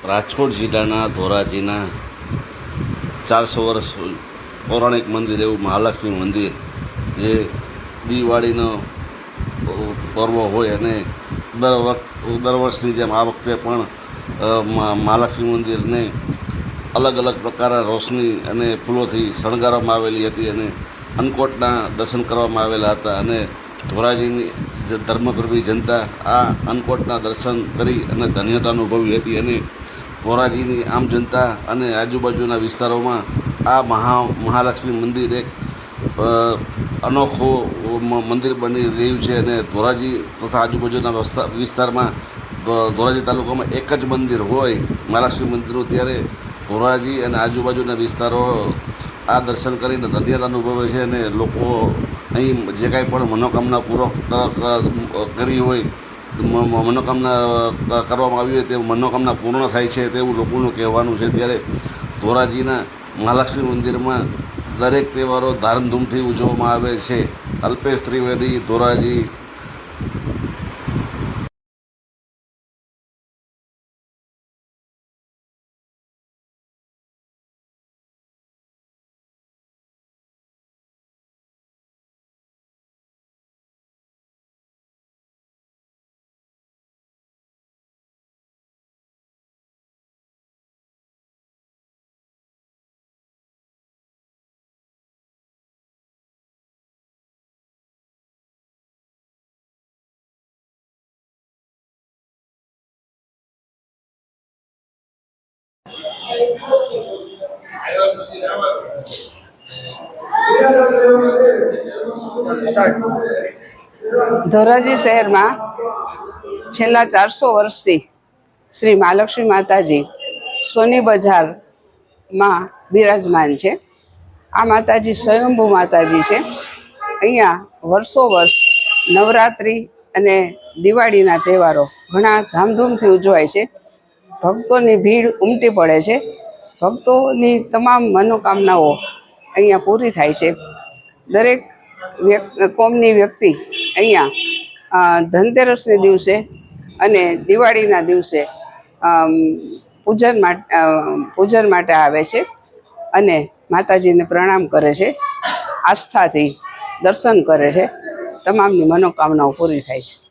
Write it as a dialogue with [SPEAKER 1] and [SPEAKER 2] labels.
[SPEAKER 1] રાજકોટ જિલ્લાના ધોરાજીના 400 વર્ષ પૌરાણિક મંદિર એવું મહાલક્ષ્મી મંદિર, જે દિવાળીનો પર્વ હોય અને દર વર્ષની જેમ આ વખતે પણ મહાલક્ષ્મી મંદિરને અલગ અલગ પ્રકારના રોશની અને ફૂલોથી શણગારવામાં આવેલી હતી અને અન્નકોટના દર્શન કરવામાં આવેલા હતા. અને ધોરાજીની ધર્મપ્રેમી જનતા આ અન્નકોટના દર્શન કરી અને ધન્યતા અનુભવી હતી. અને ધોરાજીની આમ જનતા અને આજુબાજુના વિસ્તારોમાં આ મહાલક્ષ્મી મંદિર એક અનોખું મંદિર બની રહ્યું છે. અને ધોરાજી તથા આજુબાજુના વિસ્તારમાં ધોરાજી તાલુકામાં એક જ મંદિર હોય મહાલક્ષ્મી મંદિરનું, ત્યારે ધોરાજી અને આજુબાજુના વિસ્તારો આ દર્શન કરીને ધન્યતા અનુભવે છે. અને લોકો અહીં જે કાંઈ પણ મનોકામના પૂર્વક કરી હોય, મનોકામના કરવામાં આવી હોય તે મનોકામના પૂર્ણ થાય છે તેવું લોકોનું કહેવાનું છે. ત્યારે ધોરાજીના મહાલક્ષ્મી મંદિરમાં દરેક તહેવારો ધામધૂમથી ઉજવવામાં આવે છે. અલ્પેશ ત્રિવેદી, ધોરાજી.
[SPEAKER 2] ધોરાજી શહેરમાં છેલ્લા 400 વર્ષથી શ્રી મહાલક્ષ્મી માતાજી સોની બજારમાં બિરાજમાન છે. આ માતાજી સ્વયંભૂ માતાજી છે. અહીંયા વર્ષો વર્ષ નવરાત્રિ અને દિવાળીના તહેવારો ઘણા ધામધૂમથી ઉજવાય છે. ભક્તોની ભીડ ઉમટી પડે છે. ભક્તોની તમામ મનોકામનાઓ અહીંયા પૂરી થાય છે. દરેક કોમની વ્યક્તિ અહીંયા ધનતેરસના દિવસે અને દિવાળીના દિવસે પૂજન માટે આવે છે અને માતાજીને પ્રણામ કરે છે, આસ્થાથી દર્શન કરે છે. તમામની મનોકામનાઓ પૂરી થાય છે.